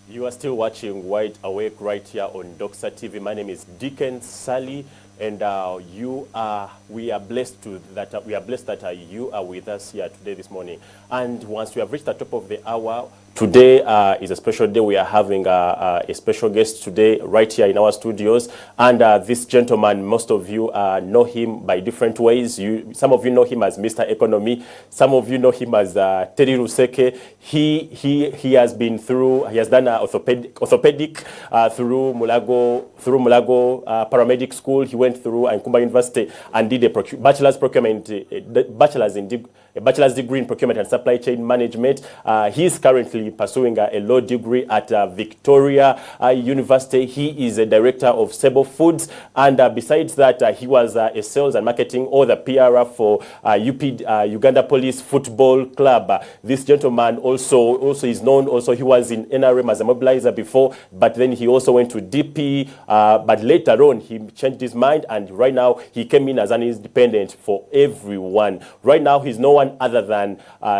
You are still watching Wide Awake right here on Doxa TV. My name is Deacon Sally, and we are blessed that you are with us here today this morning. And once we have reached the top of the hour, today is a special day. We are having a special guest today right here in our studios. And this gentleman, most of you know him by different ways. Some of you know him as Mr. Economy. Some of you know him as Teddy Ruseke. He has done orthopedic through Mulago Paramedic School. He went through Nkumba University and did a bachelor's degree in procurement and supply chain management. He is currently pursuing a law degree at Victoria University. He is a director of Sebo Foods, and besides that, he was a sales and marketing or the PR for Uganda Police Football Club. This gentleman also is known. Also, he was in NRM as a mobilizer before, but then he also went to DP. But later on, he changed his mind, and right now he came in as an independent for everyone. Right now, he's no one other than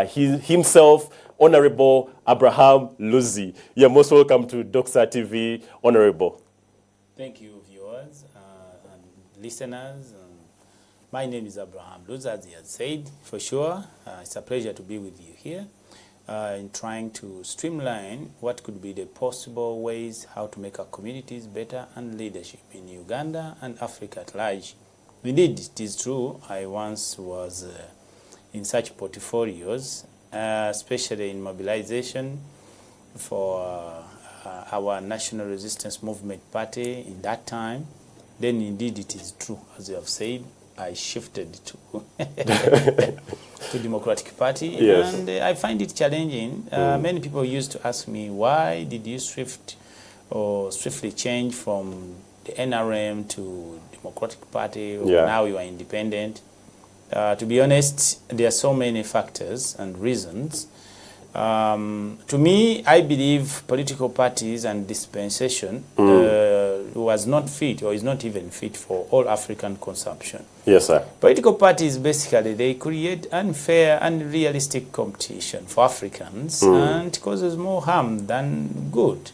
himself, Honorable Abraham Luzzi. You're most welcome to Doxa TV, Honorable. Thank you, viewers and listeners. My name is Abraham Luzzi, as he had said, for sure. It's a pleasure to be with you here in trying to streamline what could be the possible ways how to make our communities better and leadership in Uganda and Africa at large. Indeed, it is true. I once was in such portfolios, especially in mobilization for our National Resistance Movement Party in that time. Then indeed it is true, as you have said, I shifted to to Democratic Party, yes. And I find it challenging. Many people used to ask me, why did you swiftly change from the NRM to Democratic Party, or now you are independent? To be honest, there are so many factors and reasons. To me, I believe political parties and dispensation was not fit, or is not even fit for all African consumption. Yes, sir. Political parties, basically, they create unfair, unrealistic competition for Africans, and it causes more harm than good.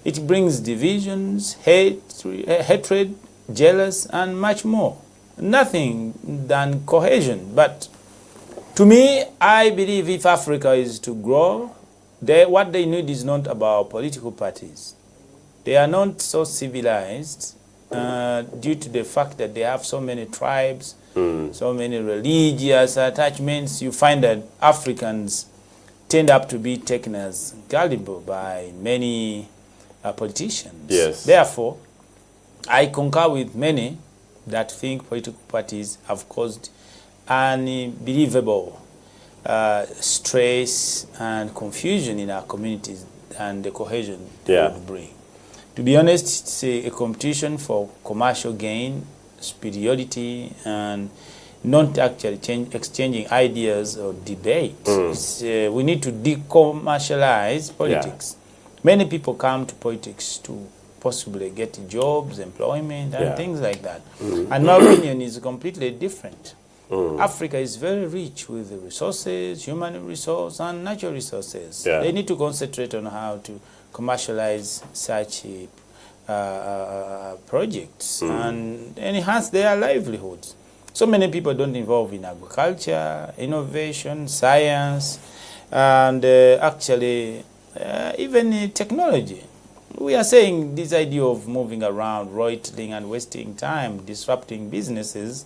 It brings divisions, hatred, jealous, and much more. Nothing than cohesion. But to me, I believe if Africa is to grow, what they need is not about political parties. They are not so civilized due to the fact that they have so many tribes, so many religious attachments. You find that Africans tend up to be taken as gullible by many politicians. Yes. Therefore, I concur with many that think political parties have caused unbelievable stress and confusion in our communities and the cohesion they would bring. To be honest, it's a competition for commercial gain, superiority, and not actually exchanging ideas or debate. We need to decommercialize politics. Many people come to politics to possibly get jobs, employment, and things like that. And my opinion is completely different. Africa is very rich with the resources, human resources, and natural resources. They need to concentrate on how to commercialize such projects and enhance their livelihoods. So many people don't involve in agriculture, innovation, science, and actually even technology. We are saying this idea of moving around, loitering and wasting time, disrupting businesses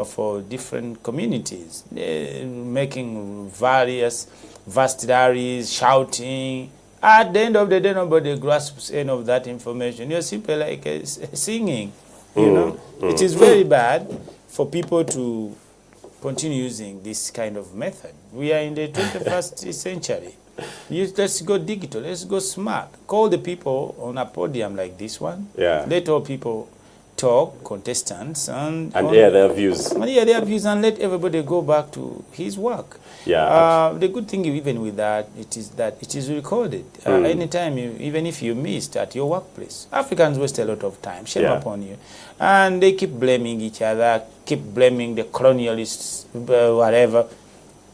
for different communities, making various vast rallies, shouting. At the end of the day, nobody grasps any of that information. You're simply like singing, you know. It is very bad for people to continue using this kind of method. We are in the 21st century. Let's go digital, let's go smart. Call the people on a podium like this one. Let all people talk, contestants, and air their views. And let everybody go back to his work. The good thing even with that, it is recorded. Anytime, even if you missed at your workplace. Africans waste a lot of time. Shame upon you. And they keep blaming each other, keep blaming the colonialists, whatever.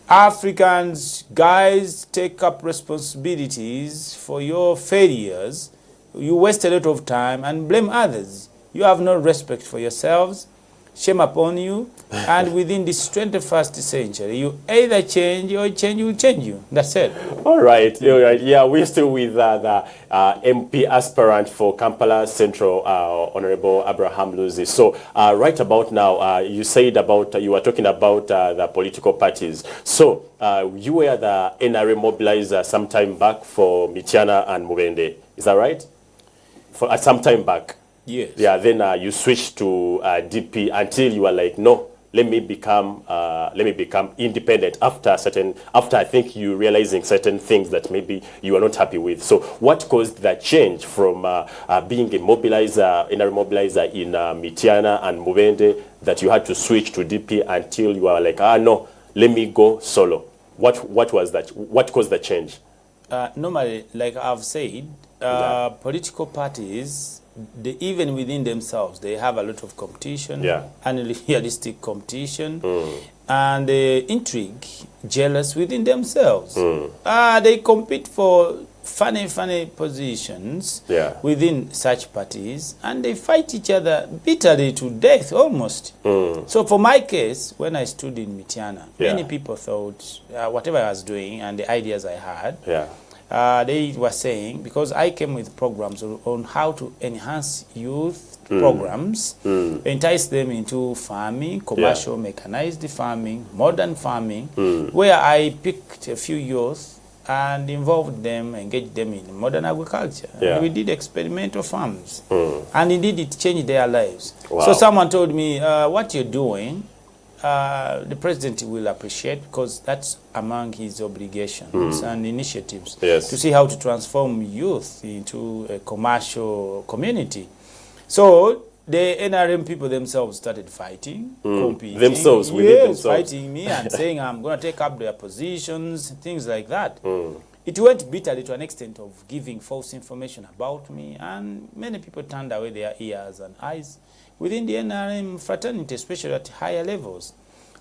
Africans, guys, take up responsibilities for your failures. You waste a lot of time and blame others. You have no respect for yourselves. Shame upon you. And within this 21st century, you either change or change will change you. That's it. All right. All right. Yeah, we're still with the MP aspirant for Kampala Central, Honorable Abraham Luzzi. So right about now, you said about, you were talking about the political parties. So you were the NRM mobilizer some time back for Mityana and Mubende. Is that right? For some time back. Yes. Yeah, then you switched to DP until you were like, no, let me become independent after I think you realizing certain things that maybe you are not happy with. So what caused that change from being a mobilizer, in Mityana and Mubende, that you had to switch to DP until you were like, no, let me go solo? What was that? What caused the change? Normally, like I've said, political parties, even within themselves, they have a lot of competition, unrealistic competition, and intrigue, jealous within themselves. They compete for funny positions within such parties, and they fight each other bitterly to death almost. So for my case, when I stood in Mityana, many people thought whatever I was doing and the ideas I had, they were saying, because I came with programs on how to enhance youth programs, entice them into farming, commercial mechanized farming, modern farming, where I picked a few youth and involved them, engaged them in modern agriculture. And we did experimental farms. And indeed, it changed their lives. Wow. So someone told me, what you're doing, the president will appreciate, because that's among his obligations and initiatives to see how to transform youth into a commercial community. So the NRM people themselves started fighting, competing. Themselves, within themselves. Fighting me and saying I'm going to take up their positions, things like that. It went bitterly to an extent of giving false information about me, and many people turned away their ears and eyes within the NRM fraternity, especially at higher levels.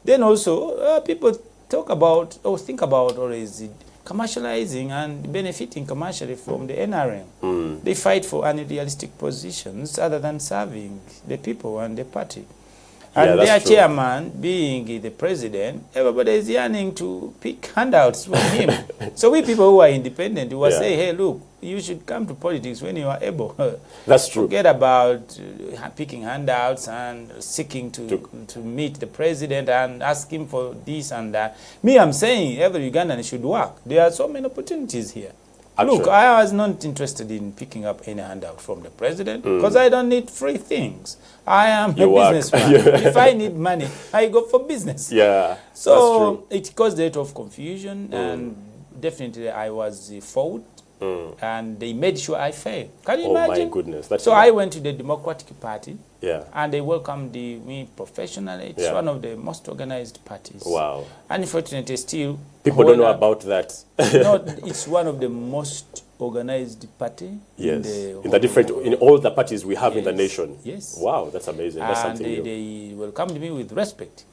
Then also, people talk about or think about, or is it commercializing and benefiting commercially from the NRM. They fight for unrealistic positions other than serving the people and the party. And their chairman, being the president, everybody is yearning to pick handouts from him. So we people who are independent, we will say, hey, look, you should come to politics when you are able. That's true. Forget about picking handouts and seeking to meet the president and ask him for this and that. Me, I'm saying every Ugandan should work. There are so many opportunities here. Actually, look, I was not interested in picking up any handout from the president because I don't need free things. I am a businessman. If I need money, I go for business. So it caused a lot of confusion, and definitely I was fought, and they made sure I failed. Can you imagine? Oh my goodness. That's I went to the Democratic Party, and they welcomed me professionally. It's one of the most organized parties. Wow. Unfortunately, still people don't know about that. No, it's one of the most organized party. In all the parties we have in the nation. Wow, that's amazing. That's something new. They welcomed me with respect.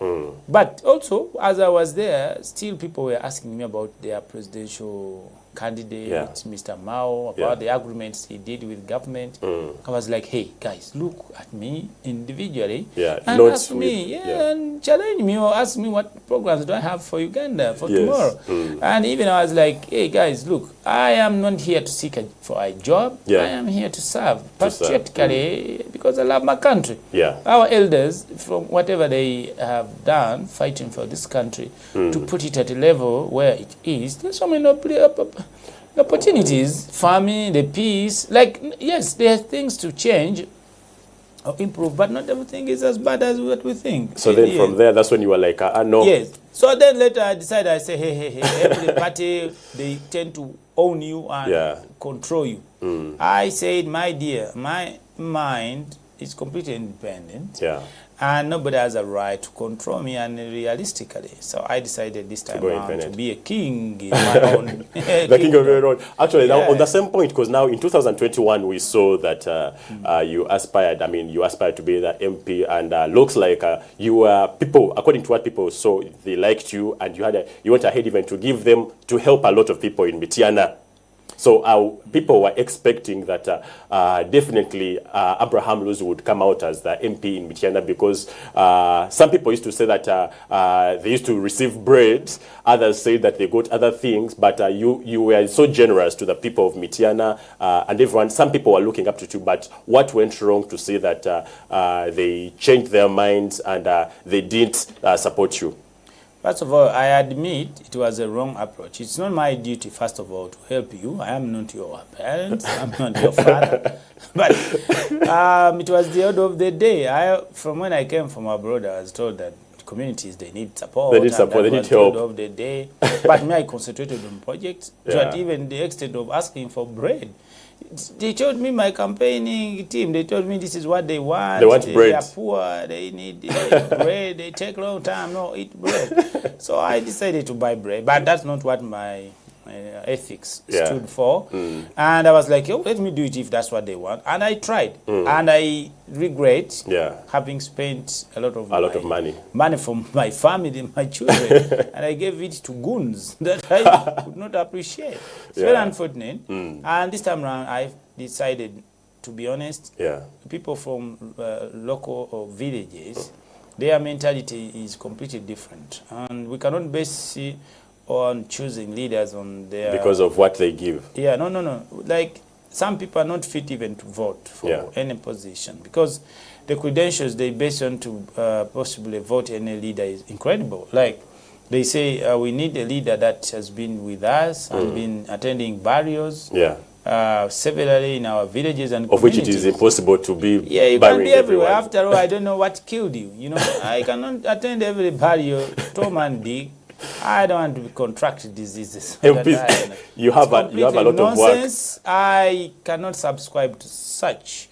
But also, as I was there, still people were asking me about their presidential candidate, Mr. Mao, about the agreements he did with government. I was like, hey, guys, look at me individually and ask me, and challenge me or ask me what programs do I have for Uganda for tomorrow. And even I was like, hey, guys, look, I am not here to seek for a job. I am here to serve patriotically because I love my country. Our elders, from whatever they have done, fighting for this country, to put it at a level where it is, there's so many opportunities, farming, the peace. Like, yes, there are things to change or improve, but not everything is as bad as what we think. So then from there, that's when you were like, no. Yes. So then later I decided, I say, hey, every party, they tend to own you and control you. I said, my dear, my mind is completely independent. Yeah. And nobody has a right to control me, and realistically. So I decided this time around to be a king in my own the king of your own. Actually, now on the same point, because now in 2021 we saw that you aspired to be the MP, and looks like you were, people, according to what people saw, they liked you, and you went ahead even to give them, to help a lot of people in Mityana. So people were expecting that definitely Abraham Luzzi would come out as the MP in Mityana, because some people used to say that they used to receive bread, others say that they got other things, but you were so generous to the people of Mityana and everyone. Some people were looking up to you, but what went wrong to say that they changed their minds and they didn't support you? First of all, I admit it was a wrong approach. It's not my duty, first of all, to help you. I am not your parents. I'm not your father. But it was the order of the day. From when I came from abroad, I was told that communities, they need support. They need support, they need help. Of the day. But me, I concentrated on projects, but even the extent of asking for bread. They told me, my campaigning team, they told me this is what they want. They want bread. They are poor, they need bread, they take a long time, no, eat bread. So I decided to buy bread, but that's not what my ethics stood for. And I was like, oh, let me do it if that's what they want. And I tried. And I regret having spent a lot of money from my family, my children, and I gave it to goons that I could not appreciate. It's very unfortunate. And this time around, I decided, to be honest, people from local villages, their mentality is completely different. And we cannot base it on choosing leaders on their... Because of what they give. Yeah, no. Like, some people are not fit even to vote for any position, because the credentials they base on to possibly vote any leader is incredible. Like, they say we need a leader that has been with us and been attending barrios severally in our villages and of which it is impossible to be. Yeah, you can't be everywhere. After all, I don't know what killed you. You know, I cannot attend every barrio, Tom and Dick. I don't want to contract diseases. You have a lot of work. I cannot subscribe to such.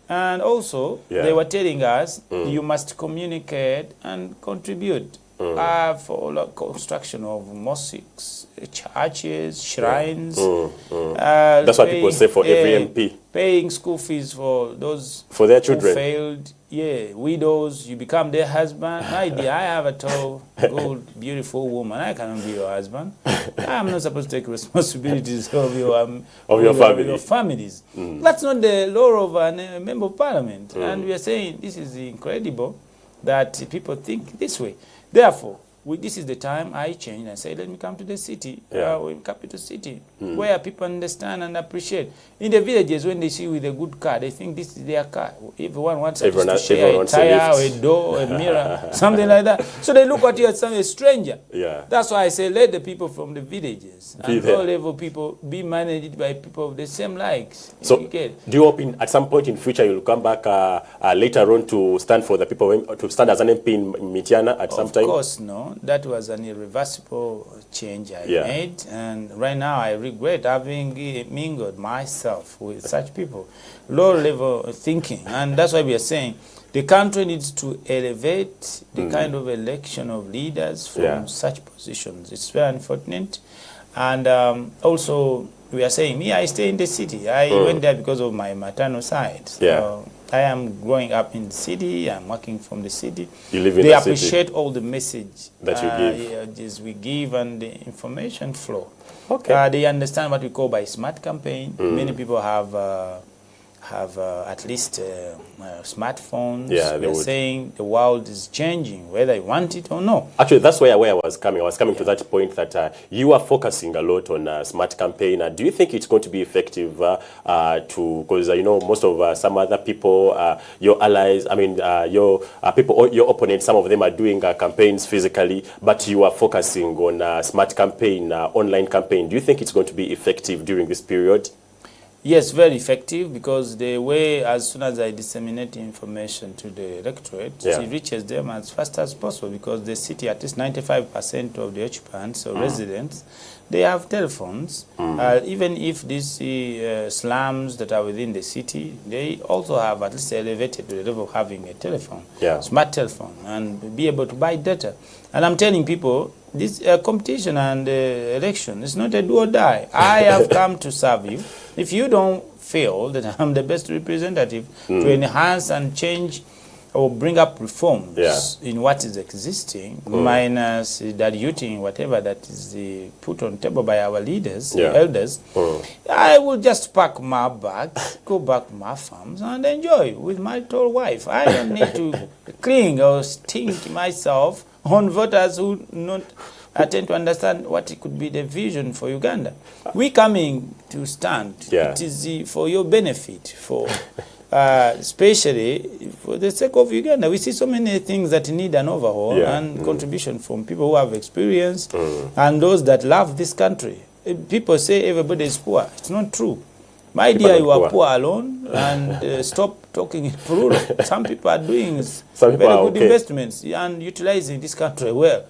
And also, they were telling us, you must communicate and contribute for construction of mosques, churches, shrines. That's what people say for every MP. Paying school fees for those for their children who failed. Yeah, widows, you become their husband. My dear, I have a tall, good, beautiful woman. I cannot be your husband. I'm not supposed to take responsibilities of your families. That's not the law of a member of parliament. And we are saying this is incredible that people think this way. Therefore, this is the time I changed and said, let me come to the city, capital city, where people understand and appreciate. In the villages, when they see you with a good car, they think this is their car. Everyone wants to share a tire, or a door, a mirror, something like that. So they look at you as a stranger. That's why I say, let the people from the villages and all-level people be managed by people of the same likes. So do you hope at some point in future you'll come back later on to stand for the people, to stand as an MP in Mityana at some time? Of course, no. That was an irreversible change I made, and right now I regret having mingled myself with such people. Low-level thinking, and that's why we are saying the country needs to elevate the kind of election of leaders from such positions. It's very unfortunate, and also we are saying, me, I stay in the city. I went there because of my maternal side. So I am growing up in the city. I'm working from the city. You live in they the appreciate all the message that you give. We give and the information flow. Okay. They understand what we call by smart campaign. Many people have at least smartphones. They're saying the world is changing, whether you want it or no. Actually, that's where I was coming. I was coming to that point that you are focusing a lot on smart campaign. Do you think it's going to be effective because you know, most of some other people, your allies, your people, your opponents, some of them are doing campaigns physically, but you are focusing on smart campaign, online campaign. Do you think it's going to be effective during this period? Yes, very effective, because the way, as soon as I disseminate information to the electorate, it reaches them as fast as possible, because the city, at least 95% of the occupants or residents, they have telephones. Even if these slums that are within the city, they also have at least elevated to the level of having a telephone, smart telephone, and be able to buy data. And I'm telling people, this competition and election is not a do or die. I have come to serve you. If you don't feel that I'm the best representative to enhance and change or bring up reforms in what is existing, minus diluting whatever that is put on table by our leaders, elders, I will just pack my bag, go back to my farms and enjoy with my tall wife. I don't need to cling or stink myself on voters who not attempt to understand what it could be the vision for Uganda. We coming to stand. It is for your benefit, for especially for the sake of Uganda. We see so many things that need an overhaul and contribution from people who have experience and those that love this country. People say everybody is poor. It's not true. My dear, you are poor alone, and stop talking in plural. Some people are doing very good investments and utilizing this country well.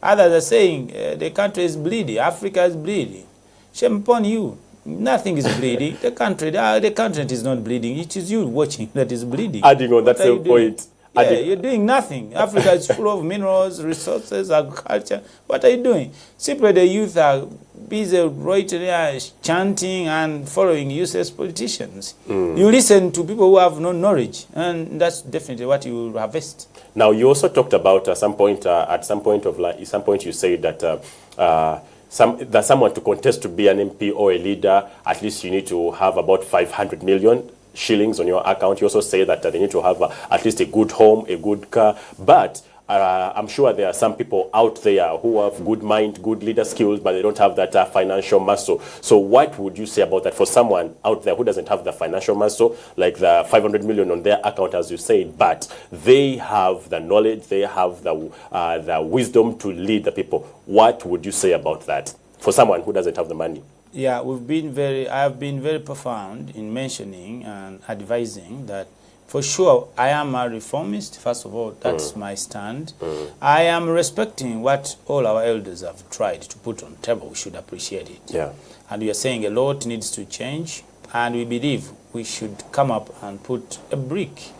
Others are saying the country is bleeding, Africa is bleeding. Shame upon you. Nothing is bleeding. The continent is not bleeding. It is you watching that is bleeding. Adding on, that's the point. Yeah, you're doing nothing. Africa is full of minerals, resources, agriculture. What are you doing? Simply the youth are busy right there chanting and following useless politicians. You listen to people who have no knowledge, and that's definitely what you will harvest. Now, you also talked about at some point you said that someone to contest to be an MP or a leader, at least you need to have about 500 million shillings on your account. You also say that they need to have at least a good home, a good car. But I'm sure there are some people out there who have good mind, good leader skills, but they don't have that financial muscle. So what would you say about that for someone out there who doesn't have the financial muscle, like the 500 million on their account, as you said, but they have the knowledge, they have the wisdom to lead the people? What would you say about that for someone who doesn't have the money? Yeah, I have been very profound in mentioning and advising that for sure I am a reformist. First of all, that's my stand. I am respecting what all our elders have tried to put on the table. We should appreciate it. Yeah. And we are saying a lot needs to change, and we believe we should come up and put a brick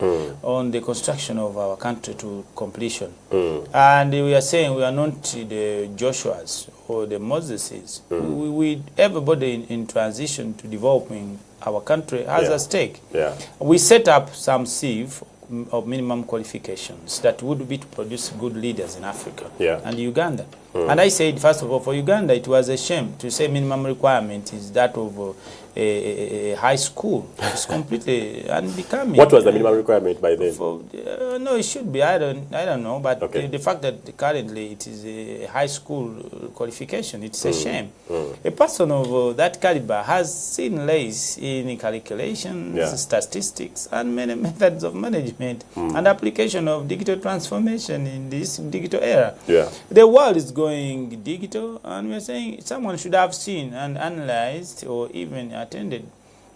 on the construction of our country to completion. And we are saying we are not the Joshuas or the Moseses. Everybody in transition to developing our country has a stake. We set up some sieve of minimum qualifications that would be to produce good leaders in Africa and Uganda. And I said, first of all, for Uganda, it was a shame to say minimum requirement is that of a high school. It's completely unbecoming. What was the minimum requirement by then? No, it should be. I don't know. But the fact that currently it is a high school qualification, it's a shame. A person of that caliber has seen less in calculations, statistics, and many methods of management and application of digital transformation in this digital era. The world is going digital, and we're saying someone should have seen and analyzed or even attended.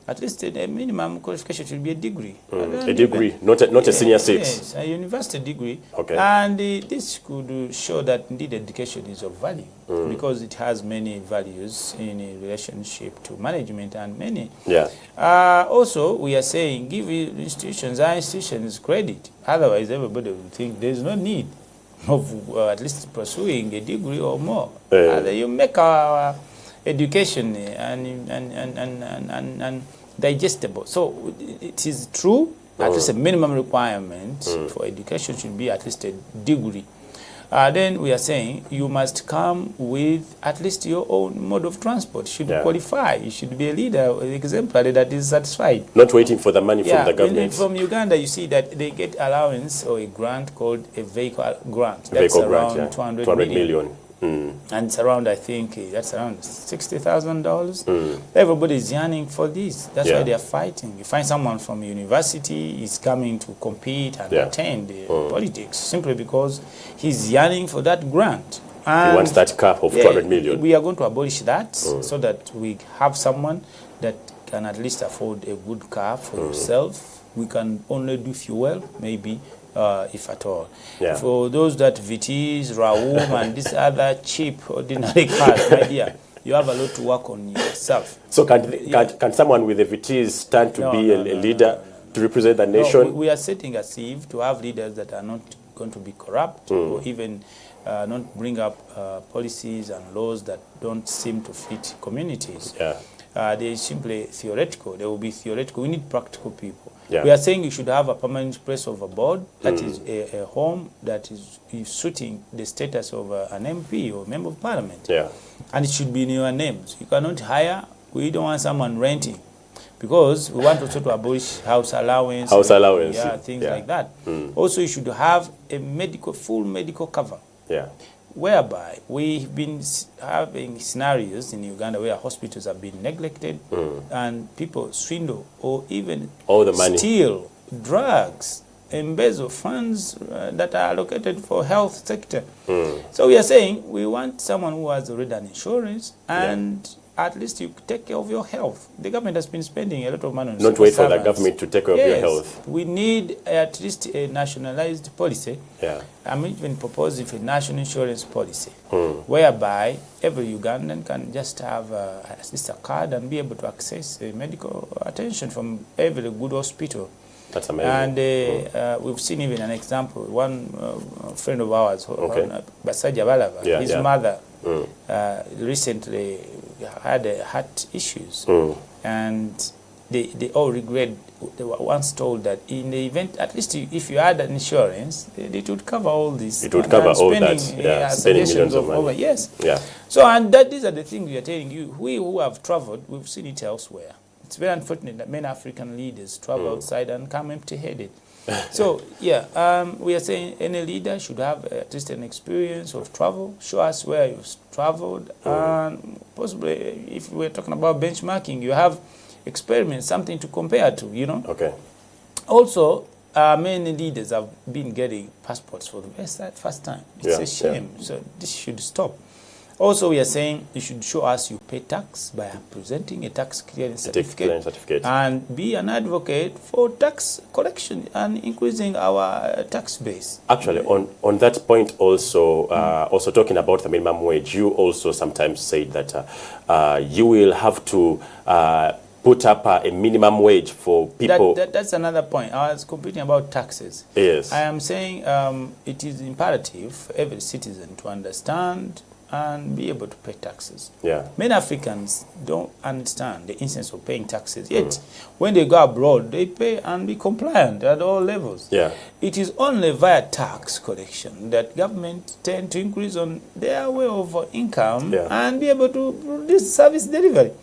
At least a minimum qualification should be a degree. A degree, not a senior six. Yes, a university degree. And this could show that indeed education is of value because it has many values in a relationship to management and many. Also, we are saying give our institutions credit. Otherwise, everybody will think there is no need of at least pursuing a degree or more. You make our education and digestible. So it is true, at least a minimum requirement for education should be at least a degree. Then we are saying you must come with at least your own mode of transport. You should qualify. You should be a leader, exemplary that is satisfied. Not waiting for the money from the government. From Uganda, you see that they get allowance or a grant called a vehicle grant. That's around 200 million. And it's around, I think, that's around $60,000. Everybody is yearning for this. That's why they are fighting. You find someone from university is coming to compete and attend politics simply because he's yearning for that grant. And he wants that cap of 200 million. We are going to abolish that so that we have someone that can at least afford a good car for yourself. We can only do fuel, maybe. If at all. For those that VTs, Raum, and these other cheap ordinary cars, my dear, you have a lot to work on yourself. So can someone with FTs stand to be a leader to represent the nation? No, we are setting a sieve to have leaders that are not going to be corrupt or even not bring up policies and laws that don't seem to fit communities. Yeah. They are simply theoretical. They will be theoretical. We need practical people. Yeah. We are saying you should have a permanent place of a board that is a home that is suiting the status of an MP or member of parliament. Yeah. And it should be in your names. You cannot hire. We don't want someone renting, because we want also to abolish house allowance. Yeah, things like that. Also, you should have a full medical cover. Yeah. Whereby we've been having scenarios in Uganda where hospitals have been neglected and people swindle or even all the money, steal drugs, embezzle funds that are allocated for health sector. So we are saying we want someone who has already an insurance and at least you take care of your health. The government has been spending a lot of money on not wait for the government to take care of your health. We need at least a nationalized policy. Yeah. I'm even proposing a national insurance policy whereby every Ugandan can just have at least a card and be able to access medical attention from every good hospital. That's amazing. And we've seen even an example. One friend of ours, Basaja Balava, his mother recently had heart issues, and they all regret. They were once told that in the event, at least if you had an insurance, it would cover all this. It would cover all that. Spending millions of money. Yes. Yeah. So, and these are the things we are telling you. We who have traveled, we've seen it elsewhere. It's very unfortunate that many African leaders travel outside and come empty-headed. So, we are saying any leader should have at least an experience of travel, show us where you've traveled, and possibly, if we're talking about benchmarking, you have experiments, something to compare to, you know. Okay. Also, many leaders have been getting passports for the first time. It's a shame. So this should stop. Also, we are saying you should show us you pay tax by presenting a tax clearance certificate and be an advocate for tax collection and increasing our tax base. Actually, on that point also, also talking about the minimum wage, you also sometimes say that you will have to put up a minimum wage for people. That's another point. I was complaining about taxes. Yes. I am saying it is imperative for every citizen to understand and be able to pay taxes. Yeah. Many Africans don't understand the instance of paying taxes. Yet, when they go abroad, they pay and be compliant at all levels. Yeah. It is only via tax collection that government tend to increase on their way of income and be able to produce service delivery.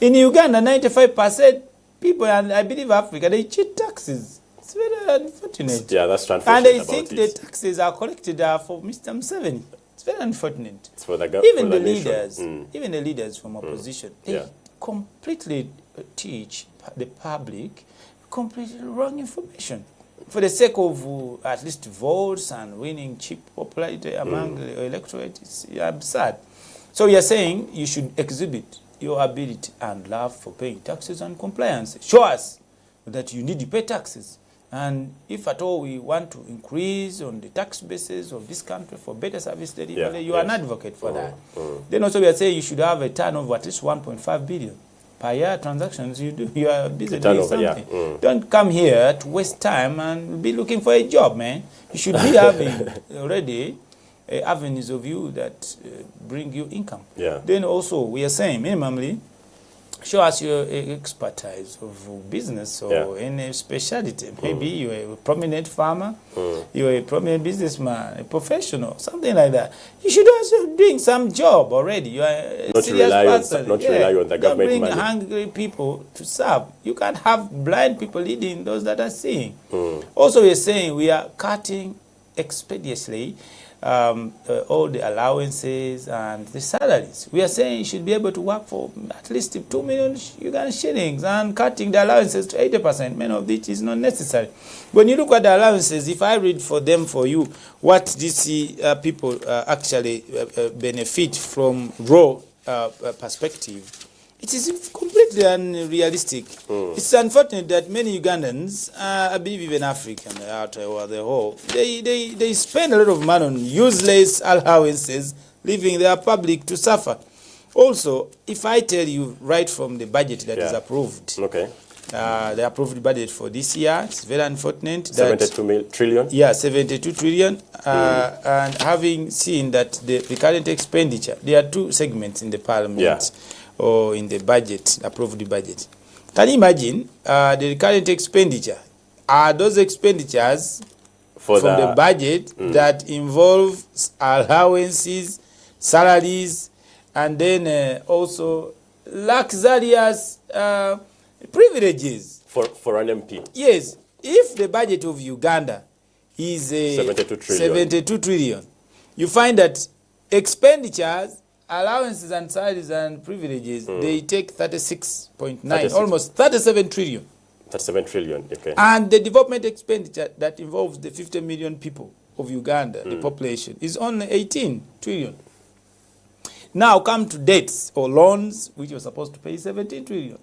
In Uganda, 95% people, and I believe Africa, they cheat taxes. It's very unfortunate. Yeah, that's unfortunate. And they think the taxes are collected for Mr. Museveni. It's very unfortunate. It's for the even the leaders, even the leaders from opposition, they completely teach the public completely wrong information for the sake of at least votes and winning cheap popularity among the electorate. It's absurd. So we are saying you should exhibit your ability and love for paying taxes and compliance. Show us that you need to pay taxes. And if at all we want to increase on the tax basis of this country for better service delivery, you are an advocate for that. Then also we are saying you should have a turnover at least 1.5 billion per year transactions. You are busy doing something. Don't come here to waste time and be looking for a job, man. You should be having already avenues of you that bring you income. Then also we are saying minimally, show us your expertise of business or any specialty. Maybe you're a prominent farmer, you're a prominent businessman, a professional, something like that. You should also be doing some job already. You are a serious person. Not rely on the government bring money. Hungry people to serve. You can't have blind people leading those that are seeing. Also, we're saying we are cutting expeditiously all the allowances and the salaries. We are saying you should be able to work for at least 2 million Ugandan shillings and cutting the allowances to 80%. Many of which is not necessary. When you look at the allowances, if I read for you what these people actually benefit from raw perspective, it is completely unrealistic. It's unfortunate that many Ugandans, I believe even African out or the whole, they spend a lot of money on useless allowances, leaving their public to suffer. Also, if I tell you right from the budget that is approved, Okay. The approved budget for this year, it's very unfortunate that 72 trillion? Yeah, 72 trillion. And having seen that the current expenditure, there are two segments in the parliament or in the budget, approved budget. Can you imagine the current expenditure? Are those expenditures from the budget that involve allowances, salaries, and then also luxurious privileges for an MP? Yes. If the budget of Uganda is 72 trillion, you find that expenditures, allowances and salaries and privileges, they take 36.9, almost 37 trillion. 37 trillion, okay. And the development expenditure that involves the 50 million people of Uganda, the population, is only 18 trillion. Now come to debts or loans, which you're supposed to pay 17 trillion.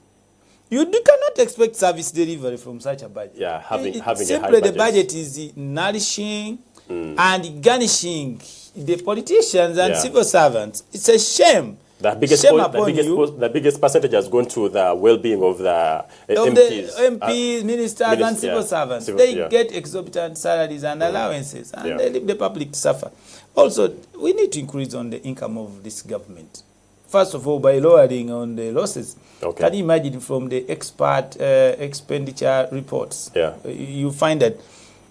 You cannot expect service delivery from such a budget. Yeah, having simply a high budget. The budget is nourishing and garnishing the politicians and civil servants. It's a shame. The biggest percentage has gone to the well-being of the MPs. The MPs, ministers, and civil servants. They get exorbitant salaries and allowances, and they leave the public to suffer. Also, we need to increase on the income of this government. First of all, by lowering on the losses. Okay. Can you imagine from the expert expenditure reports? You find that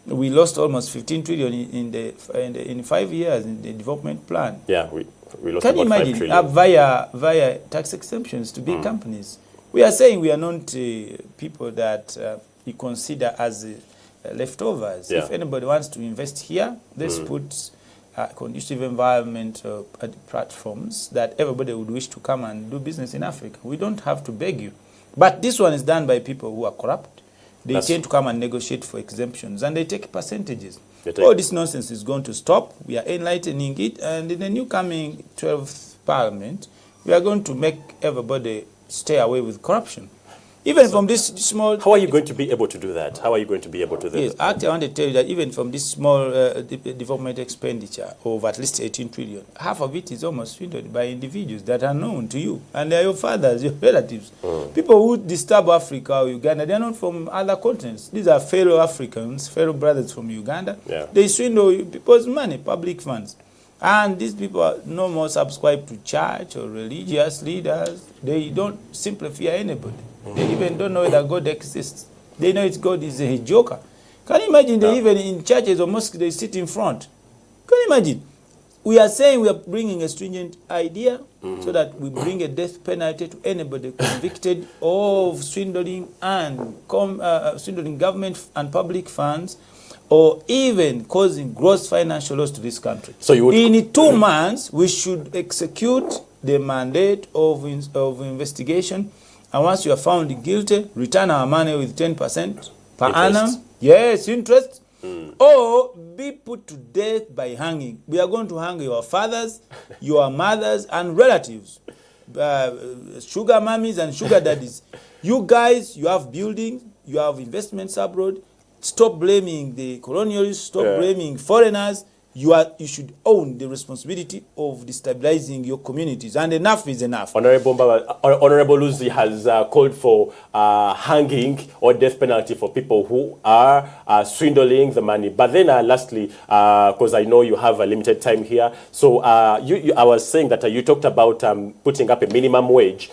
we lost almost 15 trillion in 5 years in the development plan. Yeah, we lost Can you about imagine 5 trillion. via tax exemptions to big companies? We are saying we are not people that you consider as leftovers. If anybody wants to invest here, let's put conducive environment platforms that everybody would wish to come and do business in Africa. We don't have to beg you. But this one is done by people who are corrupt. They tend to come and negotiate for exemptions, and they take percentages. All this nonsense is going to stop. We are enlightening it, and in the new coming 12th Parliament, we are going to make everybody stay away with corruption. Even from this small... How are you going to be able to do that? How are you going to be able to do that? Yes, actually, I want to tell you that even from this small development expenditure of at least 18 trillion, half of it is almost swindled by individuals that are known to you. And they are your fathers, your relatives. People who disturb Africa or Uganda, they are not from other continents. These are fellow Africans, fellow brothers from Uganda. They swindle people's money, public funds. And these people are no more subscribed to church or religious leaders. They don't simply fear anybody. They even don't know whether God exists. They know God is a joker. Can you imagine they even in churches or mosques they sit in front? Can you imagine? We are saying we are bringing a stringent idea so that we bring a death penalty to anybody convicted of swindling and swindling government and public funds, or even causing gross financial loss to this country. So you would in 2 months, we should execute the mandate of investigation. And once you are found guilty, return our money with 10% per annum. Yes, interest. Or be put to death by hanging. We are going to hang your fathers, your mothers, and relatives. Sugar mummies and sugar daddies. You guys, you have buildings, you have investments abroad. Stop blaming the colonialists, stop blaming foreigners. You should own the responsibility of destabilizing your communities, and enough is enough. Honorable Luzzi has called for hanging or death penalty for people who are swindling the money. But then lastly, because I know you have a limited time here, so I was saying that you talked about putting up a minimum wage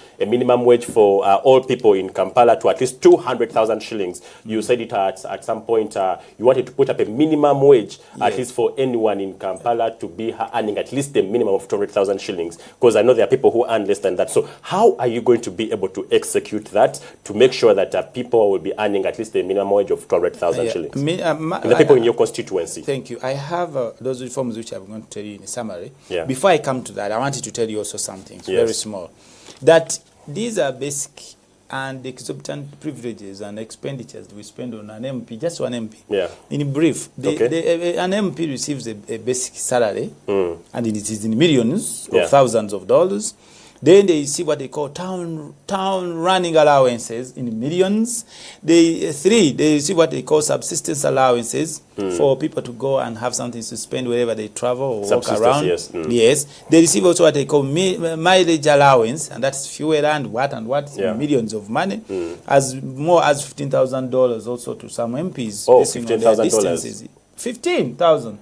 for all people in Kampala to at least 200,000 shillings. You said it at some point you wanted to put up a minimum wage at least for anyone in Kampala to be earning at least a minimum of 200,000 shillings, because I know there are people who earn less than that. So how are you going to be able to execute that to make sure that people will be earning at least a minimum wage of 200,000 shillings? The people in your constituency. Thank you. I have those reforms which I'm going to tell you in a summary. Before I come to that, I wanted to tell you also something very small. That these are basic and exorbitant privileges and expenditures we spend on an MP, just one MP. In brief, an MP receives a basic salary, and it is in millions of thousands of dollars. Then they receive what they call town running allowances in millions. They receive what they call subsistence allowances for people to go and have something to spend wherever they travel or walk around. Yes. Yes. They receive also what they call mileage allowance, and that's fuel and what millions of money, as more as $15,000 also to some MPs. Oh, $15,000. 15,000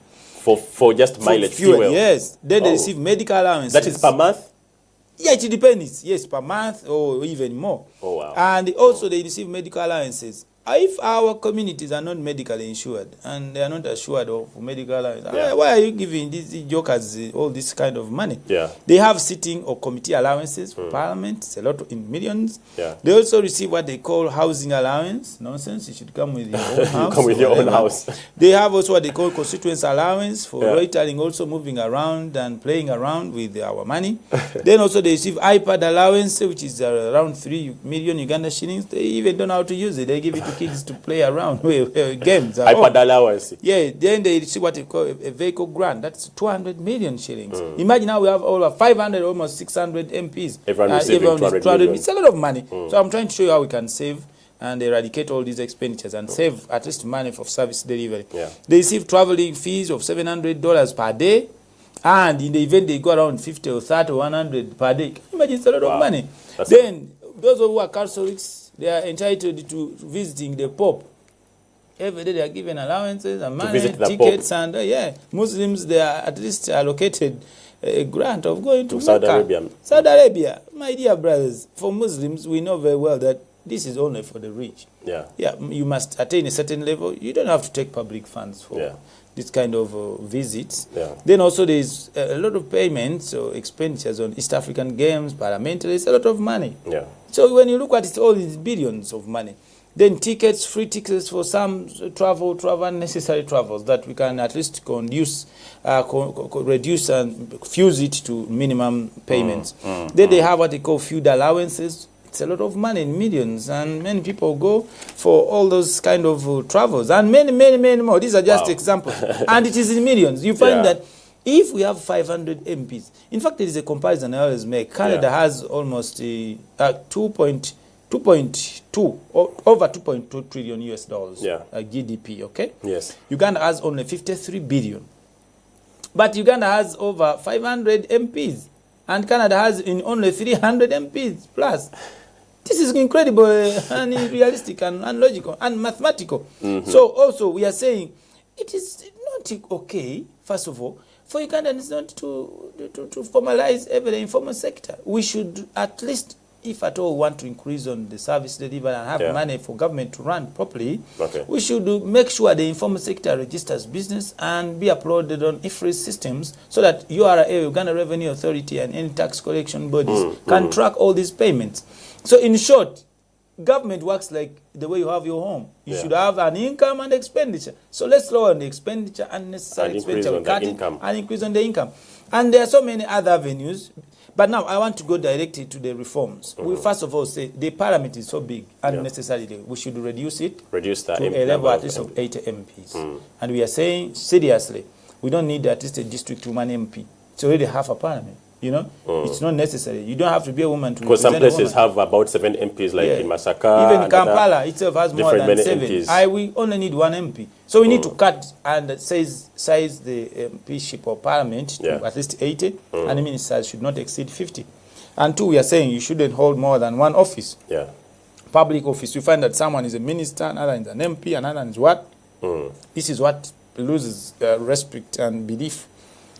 for just mileage fuel. Yes. Then they receive medical allowances. That is per month. Yeah, it depends. Yes, per month or even more. Oh, wow. And also they receive medical allowances. If our communities are not medically insured and they are not assured of medical allowance, why are you giving these jokers all this kind of money? Yeah. They have sitting or committee allowances for parliament. It's a lot in millions. Yeah. They also receive what they call housing allowance. Nonsense. You should come with your own house. Come with your own house. They have also what they call constituency allowance for loitering, also moving around and playing around with our money. Then also they receive iPad allowance, which is around 3 million Uganda shillings. They even don't know how to use it. They give it to kids to play around with games. iPad allowance. Yeah, then they receive what they call a vehicle grant. That's 200 million shillings. Imagine now we have all of 500, almost 600 MPs. Everyone receiving 200 million. It's a lot of money. So I'm trying to show you how we can save and eradicate all these expenditures and save at least money for service delivery. Yeah. They receive traveling fees of $700 per day. And in the event they go around 50 or 30 or 100 per day. Imagine it's a lot of money. Then those who are Catholics, they are entitled to visiting the Pope. Every day they are given allowances and money, tickets, and Muslims, they are at least allocated a grant of going to Saudi Mecca. Arabia. Saudi Arabia, my dear brothers, for Muslims, we know very well that this is only for the rich. Yeah. Yeah, you must attain a certain level. You don't have to take public funds for this kind of visits. Yeah. Then also there's a lot of payments or expenditures on East African games, parliamentary. It's a lot of money. Yeah. So when you look at it, all these billions of money. Then tickets, free tickets for some travel, unnecessary travels that we can at least reduce and fuse it to minimum payments. Then they have what they call field allowances. It's a lot of money, in millions, and many people go for all those kind of travels, and many more. These are just examples, and it is in millions. You find that if we have 500 MPs, in fact, there is a comparison I always make. Canada has almost 2.2 over 2.2 trillion US dollars GDP. Okay. Yes. Uganda has only 53 billion, but Uganda has over 500 MPs, and Canada has in only 300 MPs plus. This is incredible and realistic and logical and mathematical. So also we are saying it is not okay, first of all, for Ugandans not to formalize every informal sector. We should at least, if at all want to increase on the service delivery and have money for government to run properly, we should make sure the informal sector registers business and be uploaded on IFRIS systems so that URA, Uganda Revenue Authority, and any tax collection bodies can track all these payments. So in short, government works like the way you have your home. You should have an income and expenditure. So let's lower the expenditure, unnecessary expenditure, cut it, and increase on the income. And there are so many other avenues. But now I want to go directly to the reforms. We first of all say the parliament is so big unnecessarily. We should reduce it to a level at least of 80 MPs. And we are saying seriously, we don't need at least a district woman MP. It's already half a parliament. You know, it's not necessary. You don't have to be a woman to because some places have about 7 MPs, like in Masaka. Even Kampala itself has more than 7. We only need 1 MP. So we need to cut and size the MPship or parliament to at least 80, and the ministers should not exceed 50. And 2, we are saying you shouldn't hold more than 1 office. Yeah. Public office. You find that someone is a minister, another is an MP, another is what? This is what loses respect and belief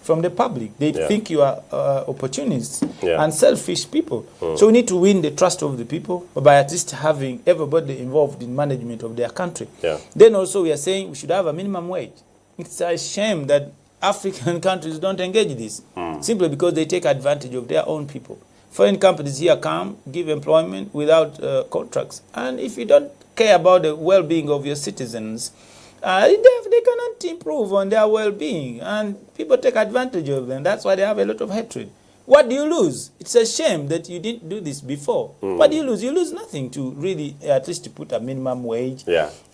from the public. They think you are opportunists and selfish people. So we need to win the trust of the people by at least having everybody involved in management of their country. Then also we are saying we should have a minimum wage. It's a shame that African countries don't engage this simply because they take advantage of their own people. Foreign companies here come, give employment without contracts. And if you don't care about the well-being of your citizens, they cannot improve on their well-being, and people take advantage of them. That's why they have a lot of hatred. What do you lose? It's a shame that you didn't do this before. What do you lose? You lose nothing to really at least to put a minimum wage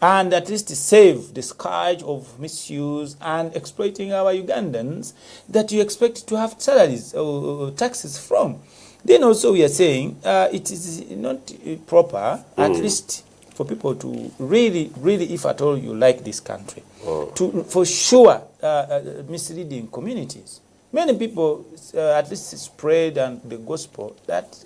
and at least to save the scourge of misuse and exploiting our Ugandans that you expect to have salaries or taxes from. Then also we are saying it is not proper, at least for people to really, if at all you like this country, to for sure misleading communities. Many people at least spread and the gospel that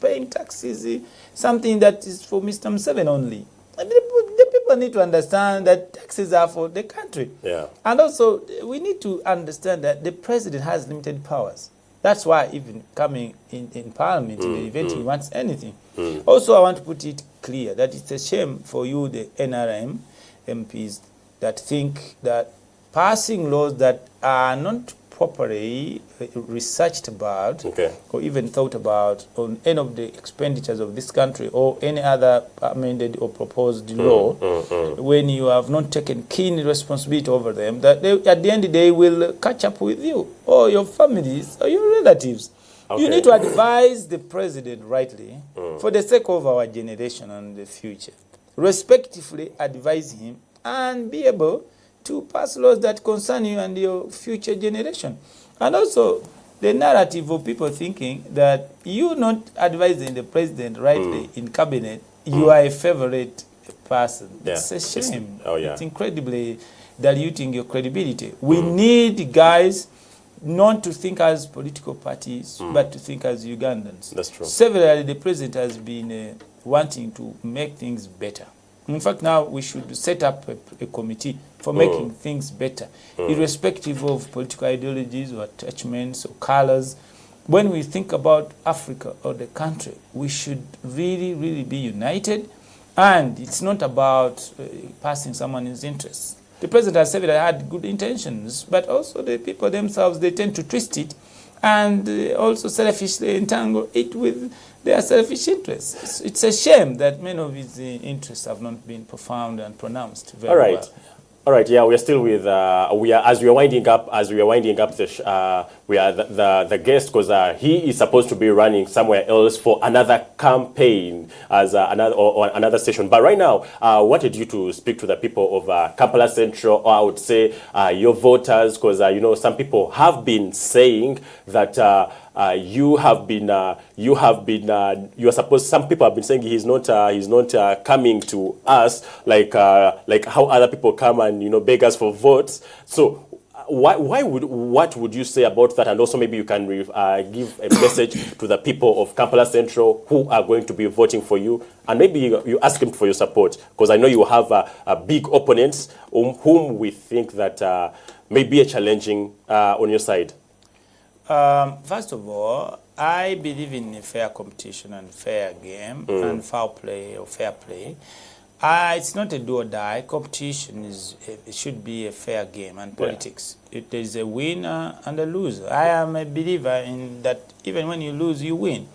paying taxes is something that is for Mr. Museveni only. I mean, the people need to understand that taxes are for the country. Yeah. And also, we need to understand that the president has limited powers. That's why even coming in parliament, in the event he wants anything. Also, I want to put it clear that it's a shame for you, the NRM MPs, that think that passing laws that are not properly researched about or even thought about on any of the expenditures of this country or any other amended or proposed law, when you have not taken keen responsibility over them, that they, at the end of the day, will catch up with you or your families or your relatives. You need to advise the president rightly for the sake of our generation and the future. Respectively advise him and be able to pass laws that concern you and your future generation. And also, the narrative of people thinking that you not advising the president rightly in cabinet, you are a favorite person. Yeah. It's a shame. It's incredibly diluting your credibility. We need guys not to think as political parties, but to think as Ugandans. That's true. Severally, the president has been wanting to make things better. In fact, now we should set up a committee for making things better, irrespective of political ideologies or attachments or colors. When we think about Africa or the country, we should really be united. And it's not about passing someone's interests. The president has said that I had good intentions, but also the people themselves, they tend to twist it and also selfishly entangle it with their selfish interests. It's a shame that many of his interests have not been profound and pronounced very well. All right, yeah, we are still with, as we are winding up the guest, because he is supposed to be running somewhere else for another campaign as another session. But right now, I wanted you to speak to the people of Kampala Central, or I would say your voters, because you know, some people have been saying that some people have been saying he's not coming to us like how other people come and, you know, beg us for votes. So what would you say about that? And also maybe you can give a message to the people of Kampala Central who are going to be voting for you, and maybe you ask them for your support, because I know you have big opponents whom we think that may be a challenging on your side. First of all, I believe in fair competition and fair game and foul play or fair play. It's not a do or die. Competition it should be a fair game, and politics. There is a winner and a loser. I am a believer in that. Even when you lose, you win.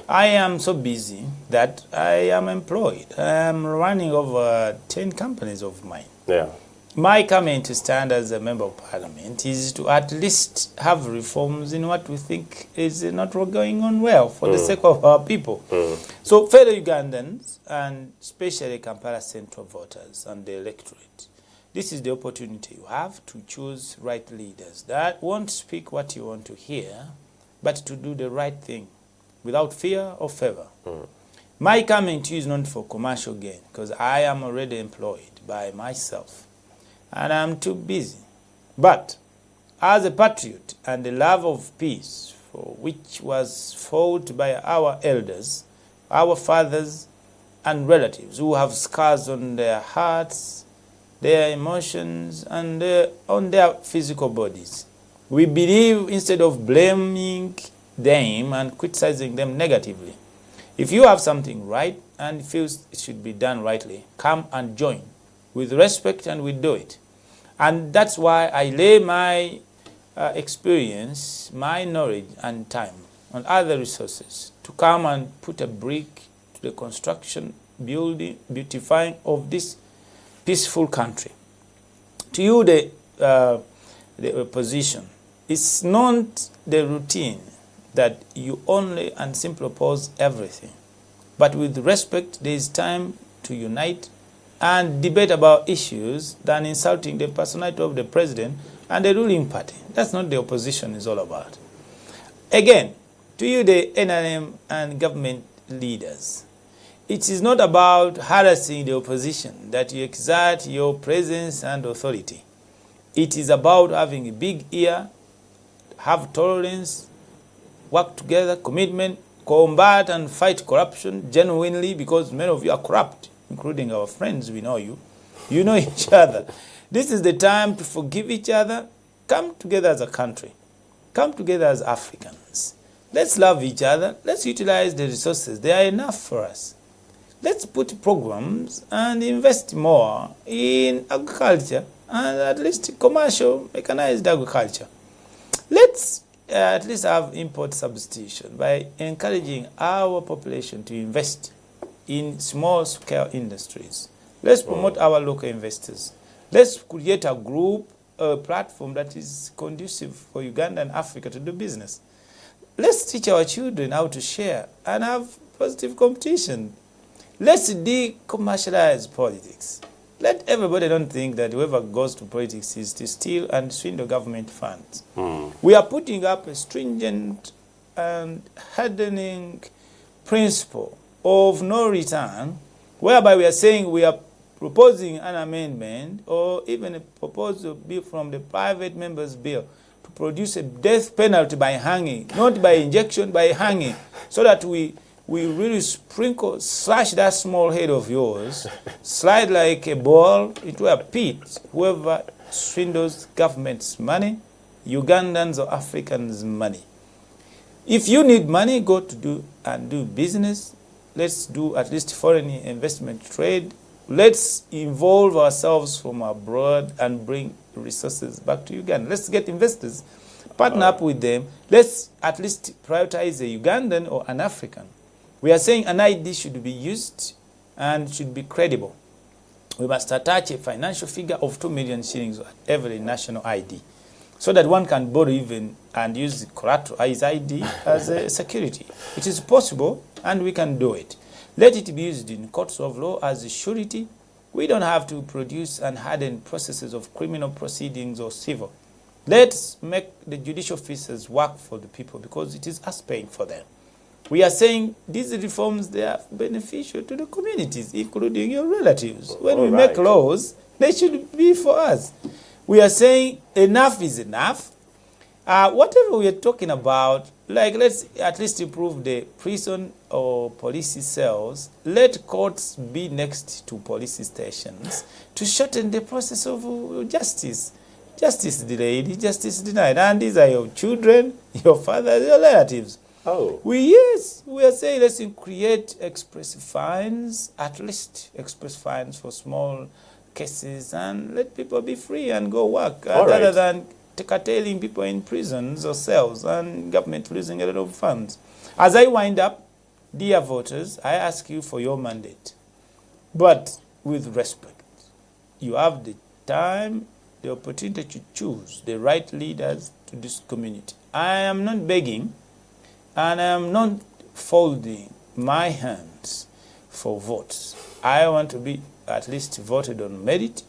I am so busy that I am employed. I am running over 10 companies of mine. Yeah. My coming to stand as a member of parliament is to at least have reforms in what we think is not going on well for the sake of our people. So fellow Ugandans, and especially Kampala Central voters and the electorate, this is the opportunity you have to choose right leaders that won't speak what you want to hear, but to do the right thing without fear or favor. My coming to you is not for commercial gain, because I am already employed by myself. And I'm too busy. But as a patriot and the love of peace, for which was fought by our elders, our fathers and relatives who have scars on their hearts, their emotions, and on their physical bodies, we believe instead of blaming them and criticizing them negatively, if you have something right and feels it should be done rightly, come and join. With respect, and we do it. And that's why I lay my experience, my knowledge and time on other resources to come and put a brick to the construction, building, beautifying of this peaceful country. To you, the opposition, it's not the routine that you only and simply oppose everything. But with respect, there is time to unite and debate about issues than insulting the personality of the president and the ruling party. That's not the opposition is all about. Again, To you, the NRM and government leaders, it is not about harassing the opposition that you exert your presence and authority. It is about having a big ear, have tolerance, work together, commitment, combat and fight corruption genuinely, because many of you are corrupt, including our friends. We know you. You know each other. This is the time to forgive each other. Come together as a country. Come together as Africans. Let's love each other. Let's utilize the resources. They are enough for us. Let's put programs and invest more in agriculture, and at least commercial mechanized agriculture. Let's at least have import substitution by encouraging our population to invest in small-scale industries. Let's promote our local investors. Let's create a group, a platform that is conducive for Uganda and Africa to do business. Let's teach our children how to share and have positive competition. Let's decommercialize politics. Let everybody don't think that whoever goes to politics is to steal and swindle government funds. We are putting up a stringent and hardening principle of no return, whereby we are saying we are proposing an amendment or even a proposal bill from the private members' bill to produce a death penalty by hanging, not by injection, by hanging, so that we really slash that small head of yours, slide like a ball into a pit. Whoever swindles government's money, Ugandans or Africans' money. If you need money, go to do business. Let's do at least foreign investment trade. Let's involve ourselves from abroad and bring resources back to Uganda. Let's get investors, partner up with them. Let's at least prioritize a Ugandan or an African. We are saying an ID should be used and should be credible. We must attach a financial figure of 2 million shillings at every national ID, so that one can borrow even and use collateral as ID as a security. It is possible, and we can do it. Let it be used in courts of law as a surety. We don't have to produce and harden processes of criminal proceedings or civil. Let's make the judicial officers work for the people, because it is us paying for them. We are saying these reforms, they are beneficial to the communities, including your relatives. When we make laws, they should be for us. We are saying enough is enough. Whatever we are talking about, like let's at least improve the prison or police cells. Let courts be next to police stations to shorten the process of justice. Justice delayed, justice denied. And these are your children, your fathers, your relatives. We are saying let's create express fines, at least express fines for small cases, and let people be free and go work, rather than curtailing people in prisons or cells and government losing a lot of funds. As I wind up, dear voters, I ask you for your mandate, but with respect. You have the time, the opportunity to choose the right leaders to this community. I am not begging, and I am not folding my hands for votes. I want to be at least voted on merit.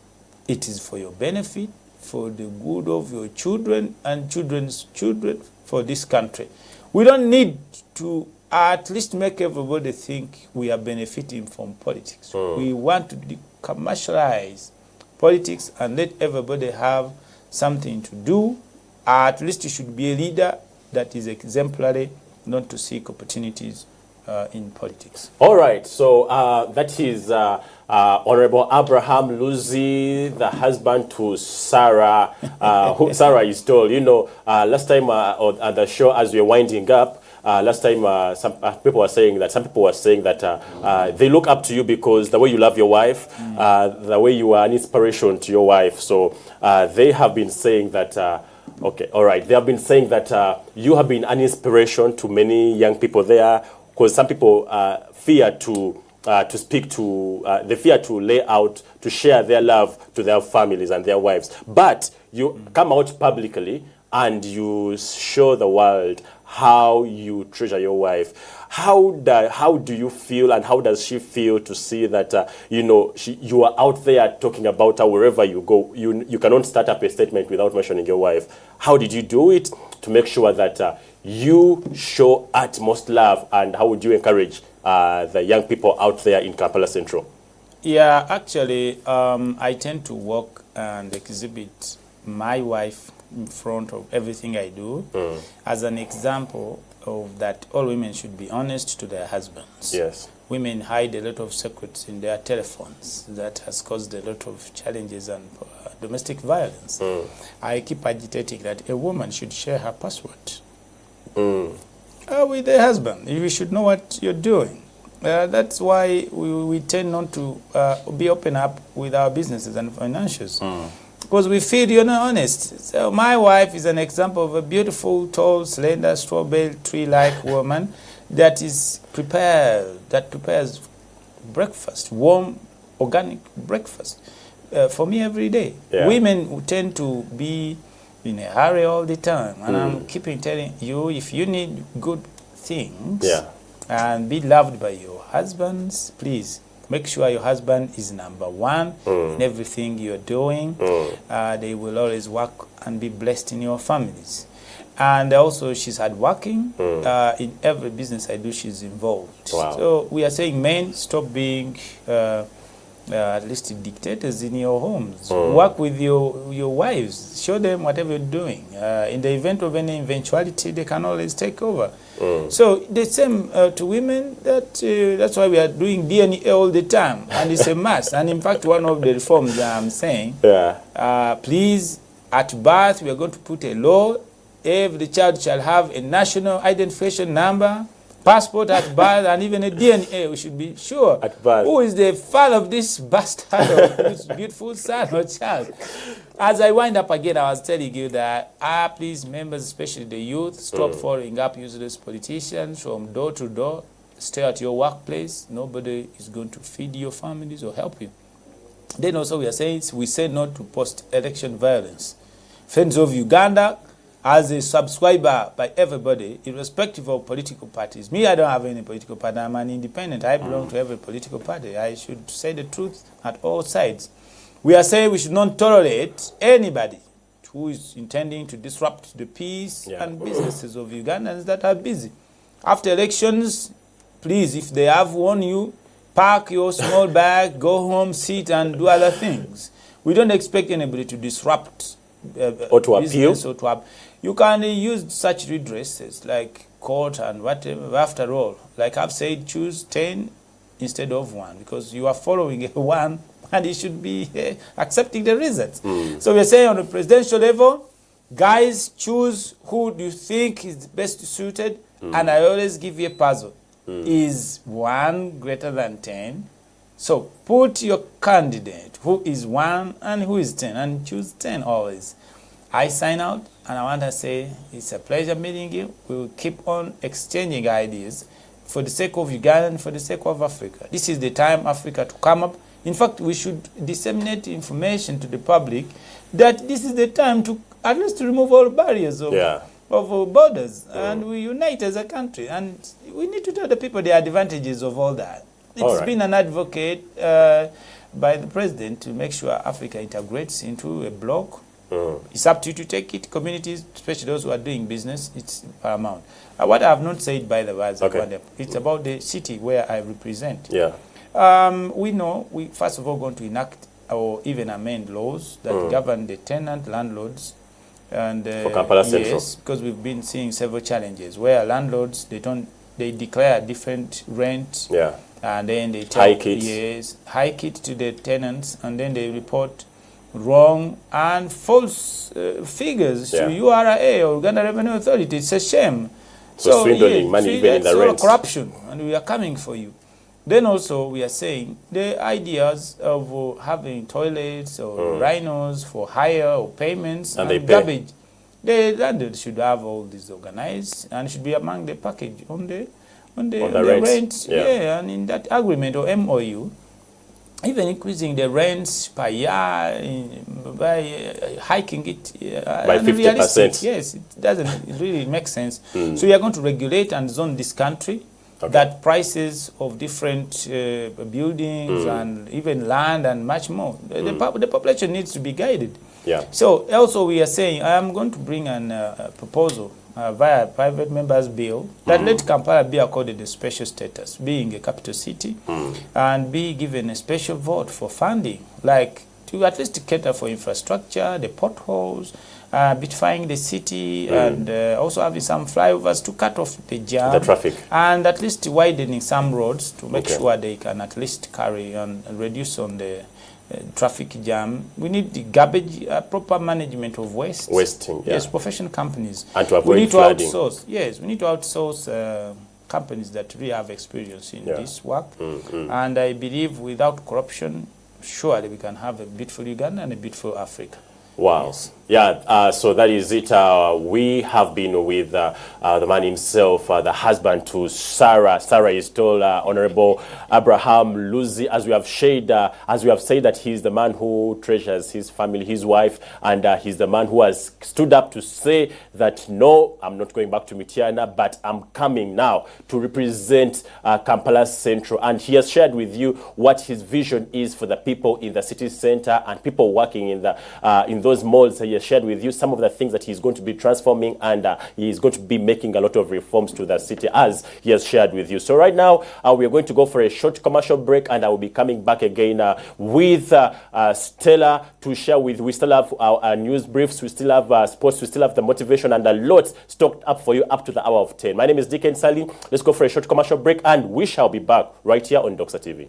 It is for your benefit, for the good of your children and children's children, for this country. We don't need to at least make everybody think we are benefiting from politics. We want to commercialize politics and let everybody have something to do. At least you should be a leader that is exemplary, not to seek opportunities in politics. All right, so that is Honorable Abraham Luzzi, the husband to Sarah, who Sarah is told. You know, last time at the show, as we were winding up, last time some people were saying that they look up to you because the way you love your wife, the way you are an inspiration to your wife. So they have been saying that. Okay, all right. They have been saying that you have been an inspiration to many young people there, because some people fear to speak to, they fear to lay out, to share their love to their families and their wives. But you come out publicly and you show the world how you treasure your wife. How do you feel, and how does she feel to see that you are out there talking about her wherever you go? You cannot start up a statement without mentioning your wife. How did you do it to make sure that you show utmost love, and how would you encourage the young people out there in Kampala Central? Yeah, actually, I tend to work and exhibit my wife in front of everything I do as an example of that all women should be honest to their husbands. Yes. Women hide a lot of secrets in their telephones. That has caused a lot of challenges and domestic violence. I keep agitating that a woman should share her password with her husband. You should know what you're doing. That's why we tend not to be open up with our businesses and financials. Because we feel you're not honest. So my wife is an example of a beautiful, tall, slender, strawberry tree-like woman that is prepares breakfast, warm, organic breakfast for me every day. Yeah. Women who tend to be in a hurry all the time. And I'm keeping telling you, if you need good things and be loved by your husbands, please make sure your husband is number one in everything you're doing. They will always work and be blessed in your families. And also, she's hardworking. In every business I do, she's involved. Wow. So we are saying, men, stop being at least dictators in your homes. Work with your wives. Show them whatever you're doing. In the event of any eventuality, they can always take over. So the same to women. That's why we are doing DNA all the time, and it's a must. And in fact, one of the reforms I'm saying, please, at birth, we are going to put a law. Every child shall have a national identification number, passport at birth, and even a DNA. We should be sure at birth who is the father of this bastard or this beautiful son or child. As I wind up again, I was telling you that, please, members, especially the youth, stop following up useless politicians from door to door. Stay at your workplace. Nobody is going to feed your families or help you. Then also we are saying, we say not to post-election violence. Friends of Uganda, as a subscriber by everybody, irrespective of political parties. Me, I don't have any political party. I'm an independent. I belong to every political party. I should say the truth at all sides. We are saying we should not tolerate anybody who is intending to disrupt the peace and businesses of Ugandans that are busy. After elections, please, if they have won you, pack your small bag, go home, sit, and do other things. We don't expect anybody to disrupt or to appeal. Or to you can use such redresses like court and whatever. After all, like I've said, choose 10 instead of 1, because you are following 1 and you should be accepting the results. So we're saying on the presidential level, guys, choose who do you think is best suited, and I always give you a puzzle. Is 1 greater than 10? So put your candidate who is 1 and who is 10, and choose 10 always. I sign out, and I want to say it's a pleasure meeting you. We will keep on exchanging ideas for the sake of Uganda and for the sake of Africa. This is the time Africa to come up. In fact, we should disseminate information to the public that this is the time to at least to remove all barriers of borders, and we unite as a country. And we need to tell the people the advantages of all that. It's been an advocate by the president to make sure Africa integrates into a bloc. It's up to you to take it. Communities, especially those who are doing business, it's paramount. What I have not said, by the way, it's about the city where I represent. We know we first of all going to enact or even amend laws that govern the tenant landlords. And for Kampala Central. Yes, because we've been seeing several challenges where landlords they declare different rent. And then they hike it to the tenants, and then they report wrong and false figures to URA or Uganda Revenue Authority. It's a shame. So swindling money even in the rent. Corruption, and we are coming for you. Then also we are saying the ideas of having toilets or rhinos for hire or payments and garbage. The landlord should have all these organized and should be among the package on the rent. And in that agreement or MOU, even increasing the rents per year by hiking it by 50%. Yes, it doesn't really make sense. So we are going to regulate and zone this country that prices of different buildings and even land and much more. The population needs to be guided. So also we are saying I am going to bring a proposal via a private members bill that let Kampala be accorded a special status, being a capital city, and be given a special vote for funding, like to at least cater for infrastructure, the potholes, beautifying the city, and also having some flyovers to cut off the jam, the traffic, and at least widening some roads to make sure they can at least carry and reduce on the traffic jam. We need the garbage, proper management of waste. Wasting, yes, professional companies. And to avoid we need flooding. to outsource. Yes, we need to outsource companies that really have experience in this work. And I believe without corruption, surely we can have a beautiful Uganda and a beautiful Africa. Wow. Yes. Yeah, so that is it. We have been with the man himself, the husband to Sarah. Sarah is told Honorable Abraham Luzzi, as we have shared, as we have said that he's the man who treasures his family, his wife, and he's the man who has stood up to say that, no, I'm not going back to Mityana, but I'm coming now to represent Kampala Central. And he has shared with you what his vision is for the people in the city center and people working in those malls. He has shared with you some of the things that he's going to be transforming, and he is going to be making a lot of reforms to the city, as he has shared with you. So right now, we are going to go for a short commercial break, and I will be coming back again with Stella to share with. We still have our news briefs, we still have sports, we still have the motivation, and a lot stocked up for you up to the hour of 10. My name is Dickens Sally. Let's go for a short commercial break, and we shall be back right here on Doxa TV.